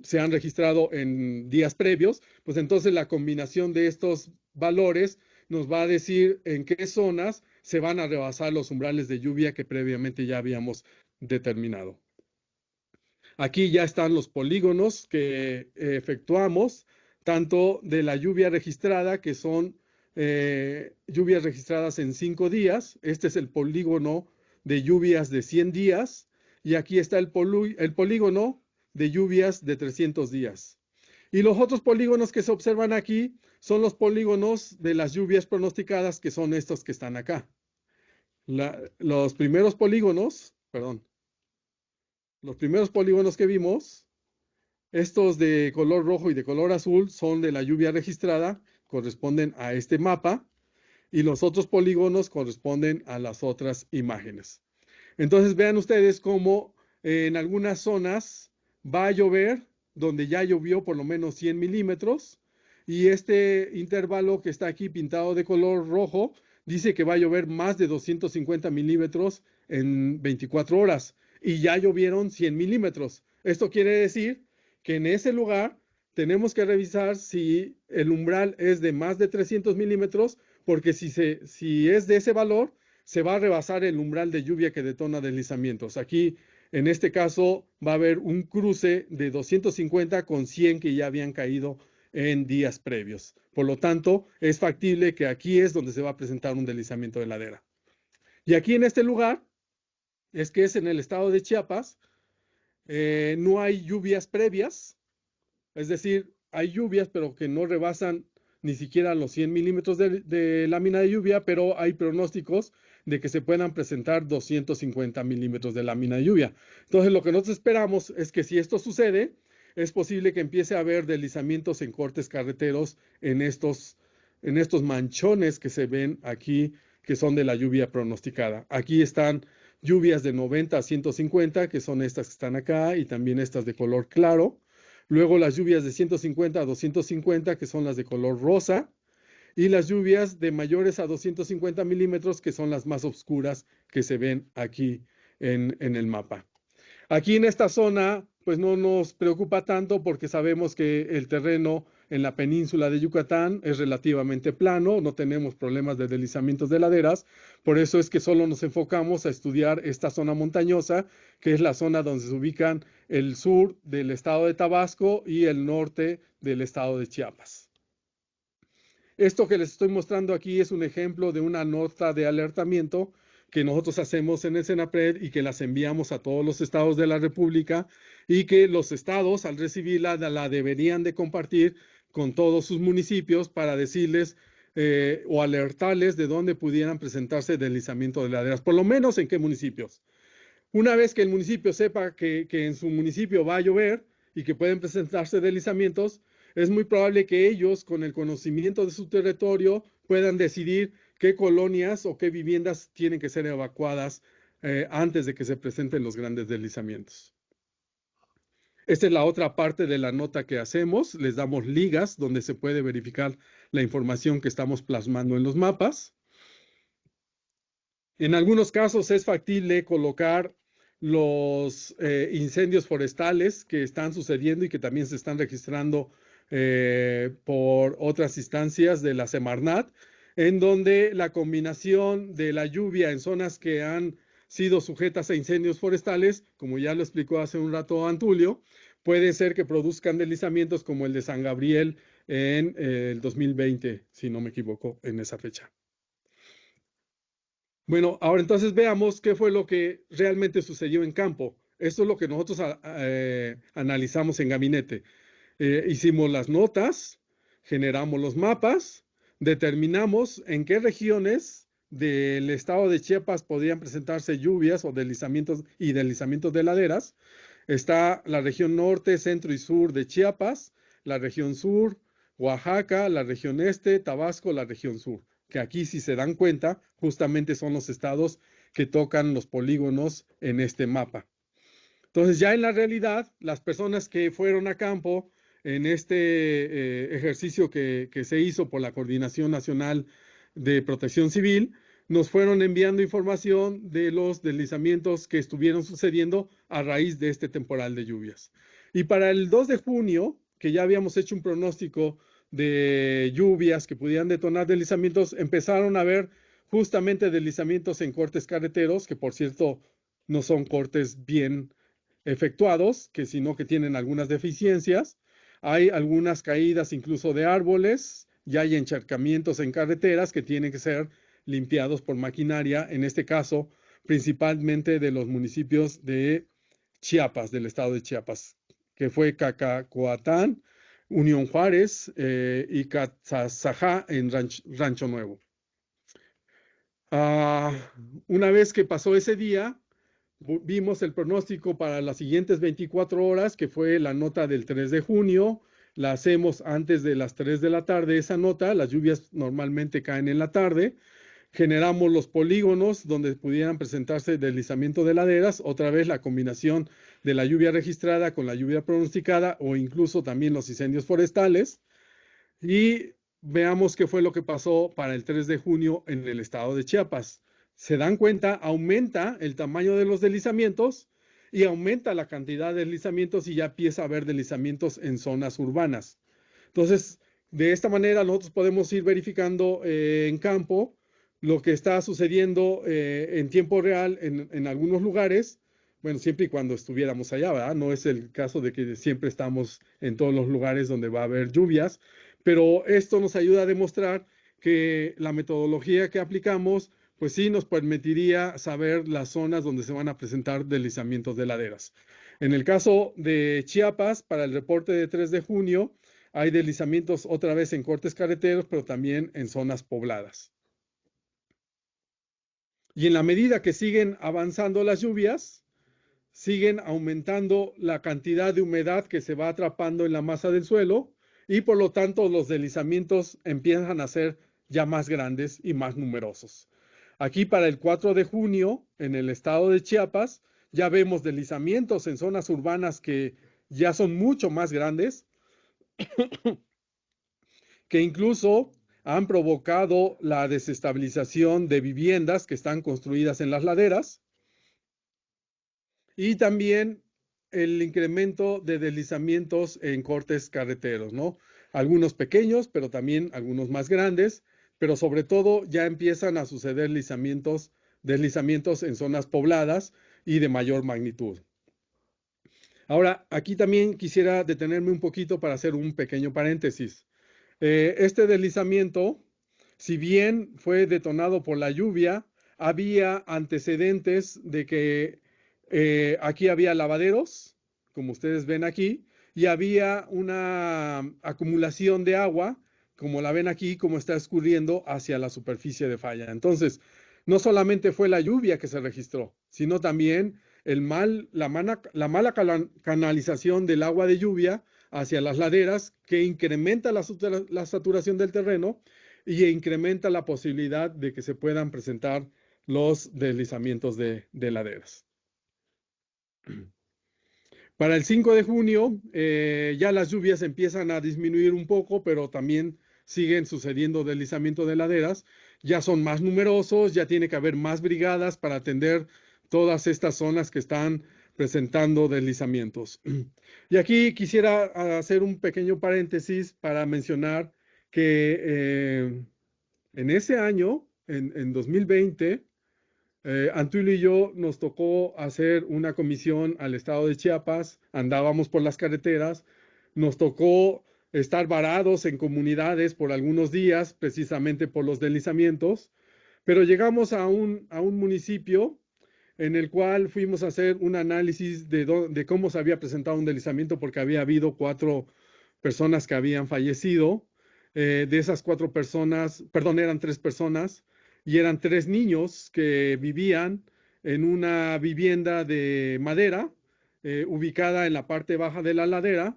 se han registrado en días previos, pues entonces la combinación de estos valores nos va a decir en qué zonas se van a rebasar los umbrales de lluvia que previamente ya habíamos determinado. Aquí ya están los polígonos que efectuamos, tanto de la lluvia registrada, que son lluvias registradas en 5 días. Este es el polígono de lluvias de 100 días. Y aquí está el polígono de lluvias de 300 días. Y los otros polígonos que se observan aquí son los polígonos de las lluvias pronosticadas, que son estos que están acá. Los primeros polígonos que vimos, estos de color rojo y de color azul, son de la lluvia registrada, corresponden a este mapa, y los otros polígonos corresponden a las otras imágenes. Entonces vean ustedes cómo en algunas zonas va a llover, donde ya llovió por lo menos 100 milímetros, y este intervalo que está aquí pintado de color rojo dice que va a llover más de 250 milímetros en 24 horas, y ya llovieron 100 milímetros. Esto quiere decir que en ese lugar tenemos que revisar si el umbral es de más de 300 milímetros, porque si es de ese valor, se va a rebasar el umbral de lluvia que detona deslizamientos. Aquí, en este caso, va a haber un cruce de 250 con 100 que ya habían caído en días previos. Por lo tanto, es factible que aquí es donde se va a presentar un deslizamiento de ladera. Y aquí en este lugar, es en el estado de Chiapas, no hay lluvias previas, es decir, hay lluvias, pero que no rebasan ni siquiera los 100 milímetros de lámina de lluvia, pero hay pronósticos de que se puedan presentar 250 milímetros de lámina de lluvia. Entonces, lo que nosotros esperamos es que si esto sucede, es posible que empiece a haber deslizamientos en cortes carreteros en estos manchones que se ven aquí, que son de la lluvia pronosticada. Aquí están lluvias de 90 a 150, que son estas que están acá, y también estas de color claro. Luego las lluvias de 150 a 250, que son las de color rosa, y las lluvias de mayores a 250 milímetros, que son las más oscuras que se ven aquí en el mapa. Aquí en esta zona, pues no nos preocupa tanto porque sabemos que el terreno en la península de Yucatán es relativamente plano, no tenemos problemas de deslizamientos de laderas, por eso es que solo nos enfocamos a estudiar esta zona montañosa, que es la zona donde se ubican el sur del estado de Tabasco y el norte del estado de Chiapas. Esto que les estoy mostrando aquí es un ejemplo de una nota de alertamiento que nosotros hacemos en el CENAPRED y que las enviamos a todos los estados de la República, y que los estados al recibirla la deberían de compartir con todos sus municipios para decirles o alertarles de dónde pudieran presentarse deslizamiento de laderas, por lo menos en qué municipios. Una vez que el municipio sepa que en su municipio va a llover y que pueden presentarse deslizamientos, es muy probable que ellos, con el conocimiento de su territorio, puedan decidir qué colonias o qué viviendas tienen que ser evacuadas antes de que se presenten los grandes deslizamientos. Esta es la otra parte de la nota que hacemos. Les damos ligas donde se puede verificar la información que estamos plasmando en los mapas. En algunos casos es factible colocar los incendios forestales que están sucediendo y que también se están registrando por otras instancias de la Semarnat, en donde la combinación de la lluvia en zonas que han sido sujetas a incendios forestales, como ya lo explicó hace un rato Antulio, puede ser que produzcan deslizamientos como el de San Gabriel en el 2020, si no me equivoco, en esa fecha. Bueno, ahora entonces veamos qué fue lo que realmente sucedió en campo. Esto es lo que nosotros analizamos en gabinete. Hicimos las notas, generamos los mapas, determinamos en qué regiones del estado de Chiapas podrían presentarse lluvias o deslizamientos y deslizamientos de laderas. Está la región norte, centro y sur de Chiapas, la región sur, Oaxaca, la región este, Tabasco, la región sur, que aquí, si se dan cuenta, justamente son los estados que tocan los polígonos en este mapa. Entonces, ya en la realidad, las personas que fueron a campo en este ejercicio que se hizo por la Coordinación Nacional de Protección Civil, nos fueron enviando información de los deslizamientos que estuvieron sucediendo a raíz de este temporal de lluvias. Y para el 2 de junio, que ya habíamos hecho un pronóstico de lluvias que pudieran detonar deslizamientos, empezaron a haber justamente deslizamientos en cortes carreteros, que por cierto no son cortes bien efectuados, sino que tienen algunas deficiencias. Hay algunas caídas incluso de árboles, ya hay encharcamientos en carreteras que tienen que ser limpiados por maquinaria, en este caso principalmente de los municipios de Chiapas, del estado de Chiapas, que fue Cacacoatán, Unión Juárez y Catzazajá en Rancho Nuevo. Una vez que pasó ese día, vimos el pronóstico para las siguientes 24 horas, que fue la nota del 3 de junio. La hacemos antes de las 3 de la tarde, esa nota. Las lluvias normalmente caen en la tarde. Generamos los polígonos donde pudieran presentarse deslizamiento de laderas. Otra vez la combinación de la lluvia registrada con la lluvia pronosticada o incluso también los incendios forestales. Y veamos qué fue lo que pasó para el 3 de junio en el estado de Chiapas. Se dan cuenta, aumenta el tamaño de los deslizamientos y aumenta la cantidad de deslizamientos y ya empieza a haber deslizamientos en zonas urbanas. Entonces, de esta manera nosotros podemos ir verificando en campo lo que está sucediendo en tiempo real en algunos lugares. Bueno, siempre y cuando estuviéramos allá, ¿verdad? No es el caso de que siempre estamos en todos los lugares donde va a haber lluvias, pero esto nos ayuda a demostrar que la metodología que aplicamos pues sí nos permitiría saber las zonas donde se van a presentar deslizamientos de laderas. En el caso de Chiapas, para el reporte de 3 de junio, hay deslizamientos otra vez en cortes carreteros, pero también en zonas pobladas. Y en la medida que siguen avanzando las lluvias, siguen aumentando la cantidad de humedad que se va atrapando en la masa del suelo y por lo tanto los deslizamientos empiezan a ser ya más grandes y más numerosos. Aquí para el 4 de junio, en el estado de Chiapas, ya vemos deslizamientos en zonas urbanas que ya son mucho más grandes, que incluso han provocado la desestabilización de viviendas que están construidas en las laderas y también el incremento de deslizamientos en cortes carreteros, ¿no? Algunos pequeños, pero también algunos más grandes, pero sobre todo ya empiezan a suceder deslizamientos en zonas pobladas y de mayor magnitud. Ahora, aquí también quisiera detenerme un poquito para hacer un pequeño paréntesis. Este deslizamiento, si bien fue detonado por la lluvia, había antecedentes de que aquí había lavaderos, como ustedes ven aquí, y había una acumulación de agua, como la ven aquí, como está escurriendo hacia la superficie de falla. Entonces, no solamente fue la lluvia que se registró, sino también la mala canalización del agua de lluvia hacia las laderas, que incrementa la saturación del terreno y incrementa la posibilidad de que se puedan presentar los deslizamientos de laderas. Para el 5 de junio ya las lluvias empiezan a disminuir un poco, pero también siguen sucediendo deslizamientos de laderas. Ya son más numerosos, ya tiene que haber más brigadas para atender todas estas zonas que están presentando deslizamientos. Y aquí quisiera hacer un pequeño paréntesis para mencionar que en ese año, en 2020, Antulio y yo nos tocó hacer una comisión al estado de Chiapas, andábamos por las carreteras, nos tocó estar varados en comunidades por algunos días, precisamente por los deslizamientos, pero llegamos a un municipio en el cual fuimos a hacer un análisis de cómo se había presentado un deslizamiento, porque había habido 4 personas que habían fallecido. De esas 4 personas, perdón, eran 3 personas y eran 3 niños que vivían en una vivienda de madera ubicada en la parte baja de la ladera.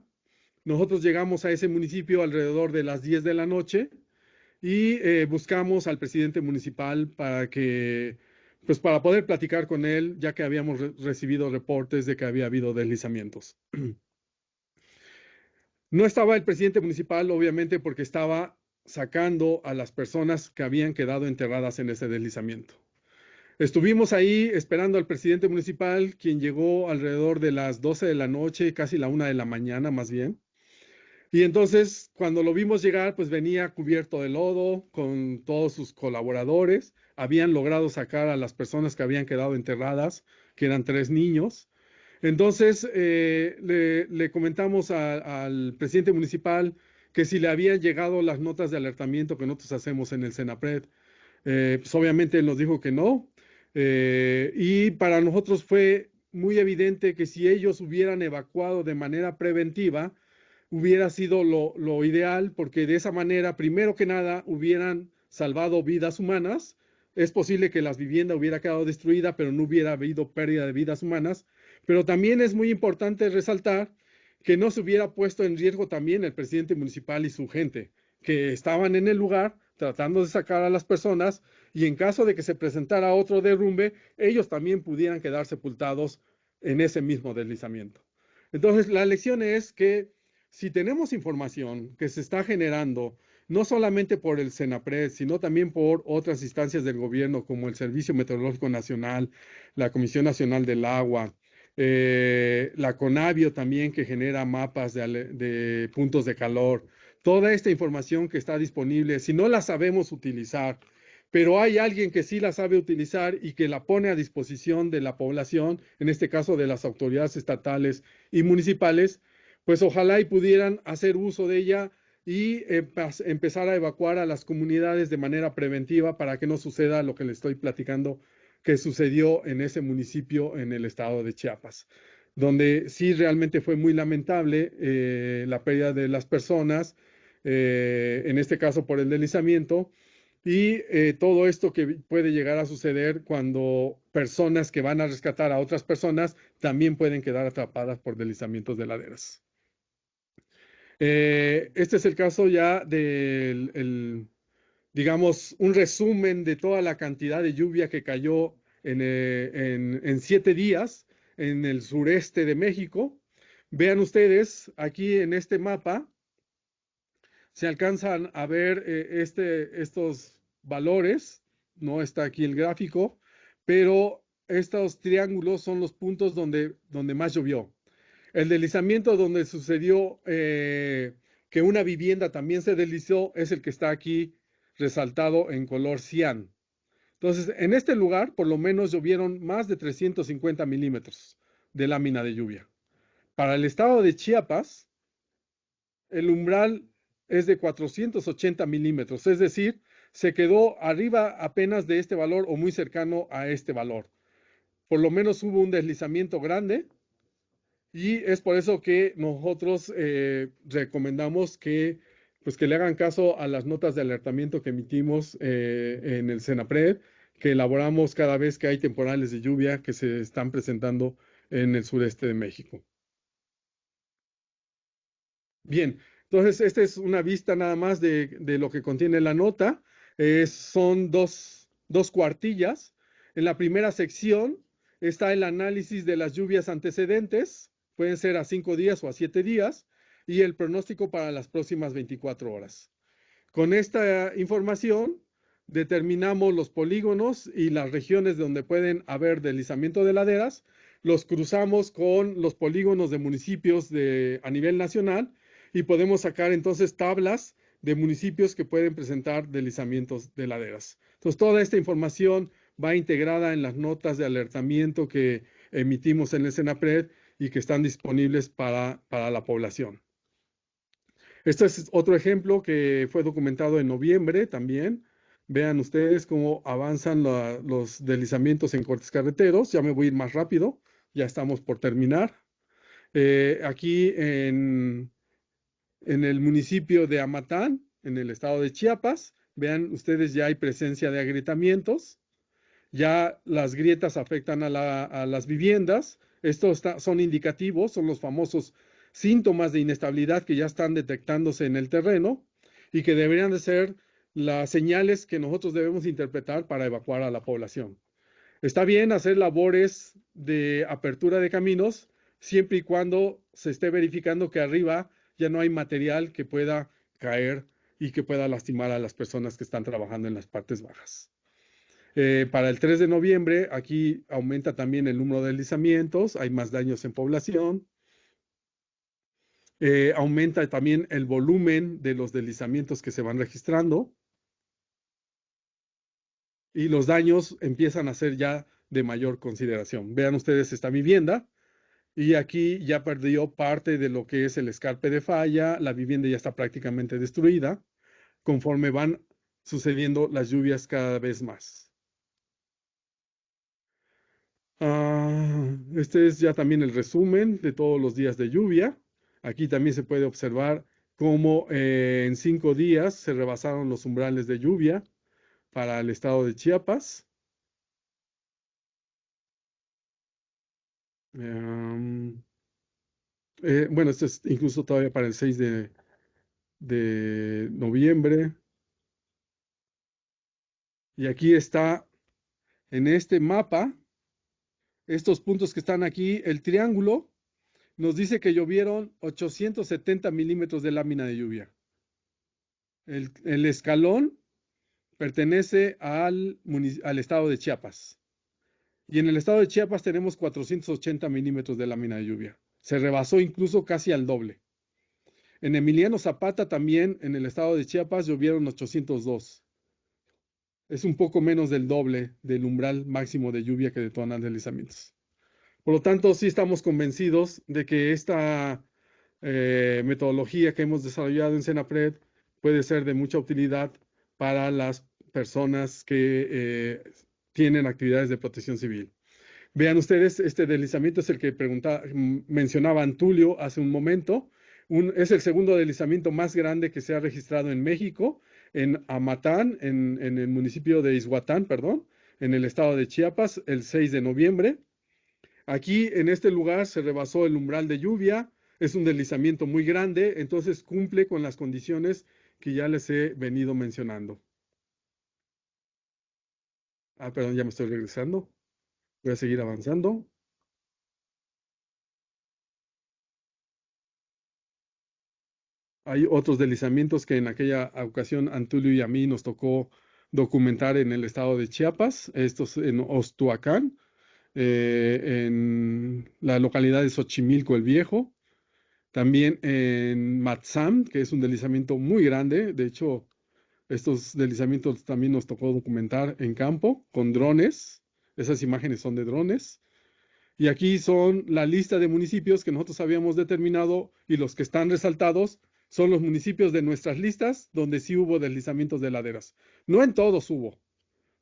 Nosotros llegamos a ese municipio alrededor de las 10 de la noche y buscamos al presidente municipal para que, pues para poder platicar con él, ya que habíamos recibido reportes de que había habido deslizamientos. No estaba el presidente municipal, obviamente, porque estaba sacando a las personas que habían quedado enterradas en ese deslizamiento. Estuvimos ahí esperando al presidente municipal, quien llegó alrededor de las 12 de la noche, casi la 1 de la mañana más bien. Y entonces, cuando lo vimos llegar, pues venía cubierto de lodo con todos sus colaboradores. Habían logrado sacar a las personas que habían quedado enterradas, que eran 3 niños. Entonces, le comentamos al presidente municipal que si le habían llegado las notas de alertamiento que nosotros hacemos en el Senapred. Pues obviamente él nos dijo que no. Y para nosotros fue muy evidente que si ellos hubieran evacuado de manera preventiva, hubiera sido lo ideal, porque de esa manera, primero que nada, hubieran salvado vidas humanas. Es posible que las viviendas hubiera quedado destruida, pero no hubiera habido pérdida de vidas humanas. Pero también es muy importante resaltar que no se hubiera puesto en riesgo también el presidente municipal y su gente, que estaban en el lugar tratando de sacar a las personas y en caso de que se presentara otro derrumbe, ellos también pudieran quedar sepultados en ese mismo deslizamiento. Entonces, la lección es que si tenemos información que se está generando, no solamente por el Senapred, sino también por otras instancias del gobierno, como el Servicio Meteorológico Nacional, la Comisión Nacional del Agua, la Conavio también, que genera mapas de puntos de calor, toda esta información que está disponible, si no la sabemos utilizar, pero hay alguien que sí la sabe utilizar y que la pone a disposición de la población, en este caso de las autoridades estatales y municipales, pues ojalá y pudieran hacer uso de ella y empezar a evacuar a las comunidades de manera preventiva para que no suceda lo que le estoy platicando que sucedió en ese municipio en el estado de Chiapas, donde sí realmente fue muy lamentable la pérdida de las personas, en este caso por el deslizamiento, y todo esto que puede llegar a suceder cuando personas que van a rescatar a otras personas también pueden quedar atrapadas por deslizamientos de laderas. Este es el caso ya del, digamos, un resumen de toda la cantidad de lluvia que cayó en 7 días en el sureste de México. Vean ustedes aquí en este mapa, se alcanzan a ver estos valores, no está aquí el gráfico, pero estos triángulos son los puntos donde más llovió. El deslizamiento donde sucedió que una vivienda también se deslizó es el que está aquí resaltado en color cian. Entonces, en este lugar, por lo menos llovieron más de 350 milímetros de lámina de lluvia. Para el estado de Chiapas, el umbral es de 480 milímetros, es decir, se quedó arriba apenas de este valor o muy cercano a este valor. Por lo menos hubo un deslizamiento grande y es por eso que nosotros recomendamos que, pues, que le hagan caso a las notas de alertamiento que emitimos en el Senapred, que elaboramos cada vez que hay temporales de lluvia que se están presentando en el sureste de México. Bien, Entonces, esta es una vista nada más de lo que contiene la nota. Son dos cuartillas. En la primera sección está el análisis de las lluvias antecedentes, pueden ser a 5 días o a 7 días, y el pronóstico para las próximas 24 horas. Con esta información determinamos los polígonos y las regiones donde pueden haber deslizamiento de laderas, los cruzamos con los polígonos de municipios a nivel nacional y podemos sacar entonces tablas de municipios que pueden presentar deslizamientos de laderas. Entonces, toda esta información va integrada en las notas de alertamiento que emitimos en el Senapred y que están disponibles para la población. Este es otro ejemplo que fue documentado en noviembre también. Vean ustedes cómo avanzan los deslizamientos en cortes carreteros. Ya me voy a ir más rápido. Ya estamos por terminar. Aquí en el municipio de Amatán, en el estado de Chiapas, vean ustedes ya hay presencia de agrietamientos. Ya las grietas afectan a las viviendas. Estos son indicativos, son los famosos síntomas de inestabilidad que ya están detectándose en el terreno y que deberían de ser las señales que nosotros debemos interpretar para evacuar a la población. Está bien hacer labores de apertura de caminos siempre y cuando se esté verificando que arriba ya no hay material que pueda caer y que pueda lastimar a las personas que están trabajando en las partes bajas. Para el 3 de noviembre, aquí aumenta también el número de deslizamientos, hay más daños en población, aumenta también el volumen de los deslizamientos que se van registrando y los daños empiezan a ser ya de mayor consideración. Vean ustedes esta vivienda y aquí ya perdió parte de lo que es el escarpe de falla, la vivienda ya está prácticamente destruida conforme van sucediendo las lluvias cada vez más. Este es ya también el resumen de todos los días de lluvia. Aquí también se puede observar cómo en 5 días se rebasaron los umbrales de lluvia para el estado de Chiapas. Em, bueno, esto es incluso todavía para el 6 de noviembre. Y aquí está en este mapa, estos puntos que están aquí, el triángulo nos dice que llovieron 870 milímetros de lámina de lluvia. El escalón pertenece al estado de Chiapas. Y en el estado de Chiapas tenemos 480 milímetros de lámina de lluvia. Se rebasó incluso casi al doble. En Emiliano Zapata también, en el estado de Chiapas, llovieron 802. Es un poco menos del doble del umbral máximo de lluvia que detonan deslizamientos. Por lo tanto, sí estamos convencidos de que esta metodología que hemos desarrollado en Senapred puede ser de mucha utilidad para las personas que tienen actividades de protección civil. Vean ustedes, este deslizamiento es el que mencionaba Antulio hace un momento. Es el segundo deslizamiento más grande que se ha registrado en México, en Amatán, en el municipio de Izhuatán, perdón, en el estado de Chiapas, el 6 de noviembre. Aquí en este lugar se rebasó el umbral de lluvia, es un deslizamiento muy grande, entonces cumple con las condiciones que ya les he venido mencionando. Perdón, ya me estoy regresando. Voy a seguir avanzando. Hay otros deslizamientos que en aquella ocasión Antulio y a mí nos tocó documentar en el estado de Chiapas, estos en Ostuacán, en la localidad de Xochimilco el Viejo, también en Matzam, que es un deslizamiento muy grande. De hecho, estos deslizamientos también nos tocó documentar en campo con drones. Esas imágenes son de drones. Y aquí son la lista de municipios que nosotros habíamos determinado y los que están resaltados son los municipios de nuestras listas donde sí hubo deslizamientos de laderas. No en todos hubo,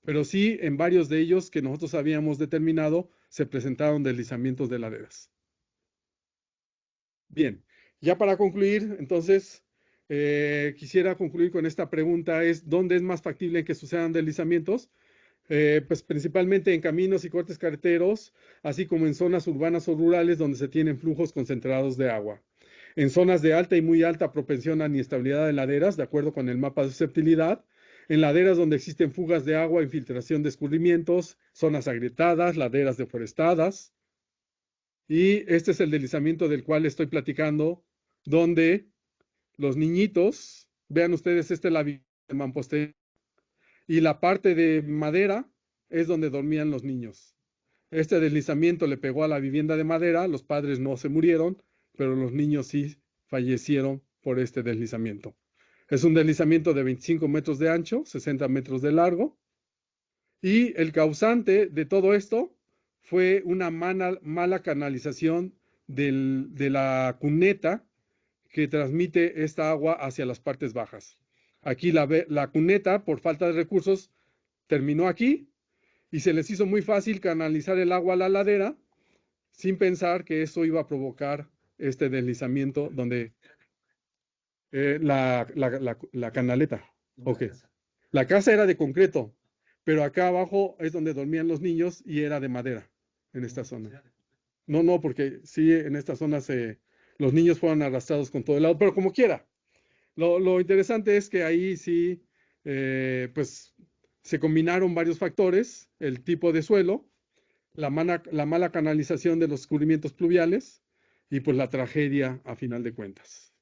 pero sí en varios de ellos que nosotros habíamos determinado se presentaron deslizamientos de laderas. Bien, ya para concluir, entonces, quisiera concluir con esta pregunta, es ¿dónde es más factible que sucedan deslizamientos? Pues principalmente en caminos y cortes carreteros, así como en zonas urbanas o rurales donde se tienen flujos concentrados de agua. en zonas de alta y muy alta propensión a inestabilidad de laderas, de acuerdo con el mapa de susceptibilidad, en laderas donde existen fugas de agua, infiltración de escurrimientos, zonas agrietadas, laderas deforestadas. Y este es el deslizamiento del cual estoy platicando, donde los niñitos, vean ustedes, esta es la vivienda de mampostería, y la parte de madera es donde dormían los niños. Este deslizamiento le pegó a la vivienda de madera, los padres no se murieron, pero los niños sí fallecieron por este deslizamiento. Es un deslizamiento de 25 metros de ancho, 60 metros de largo, y el causante de todo esto fue una mala canalización de la cuneta que transmite esta agua hacia las partes bajas. Aquí la cuneta, por falta de recursos, terminó aquí y se les hizo muy fácil canalizar el agua a la ladera sin pensar que eso iba a provocar este deslizamiento donde la canaleta. Ok. La casa era de concreto, pero acá abajo es donde dormían los niños y era de madera en esta zona. No, no, porque sí, en esta zona los niños fueron arrastrados con todo el lado, pero como quiera. Lo interesante es que ahí sí, pues se combinaron varios factores, el tipo de suelo, la mala canalización de los escurrimientos pluviales y pues la tragedia a final de cuentas.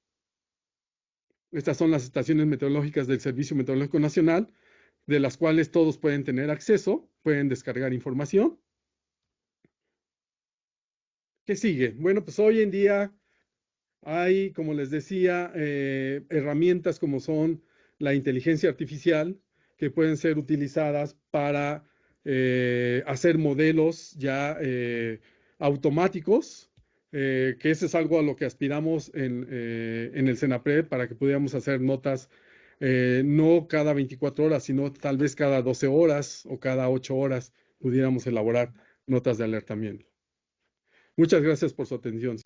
Estas son las estaciones meteorológicas del Servicio Meteorológico Nacional, de las cuales todos pueden tener acceso, pueden descargar información. ¿Qué sigue? Bueno, pues hoy en día hay, como les decía, herramientas como son la inteligencia artificial que pueden ser utilizadas para hacer modelos ya automáticos, que ese es algo a lo que aspiramos en el CENAPRED para que pudiéramos hacer notas no cada 24 horas, sino tal vez cada 12 horas o cada 8 horas pudiéramos elaborar notas de alertamiento. Muchas gracias por su atención.